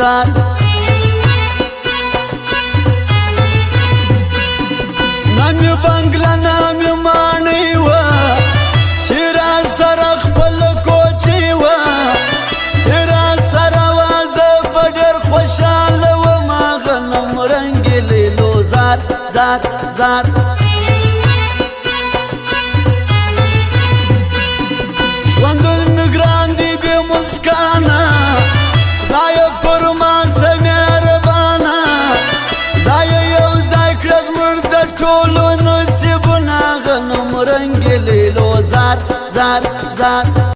زار نامي بنگلا نامي ماني وا چرا سرخ بل کوچي وا چرا سرواز بدر خوشال و ما غنم رنگ لیلو زار زار زار ژوندون ګران دی بې مسکانه خدایه پر ما څه مهربانه خدایه یو ځای کړه زموږ د ټولو نصیبونه غنم رنګ لیلو زار زار زار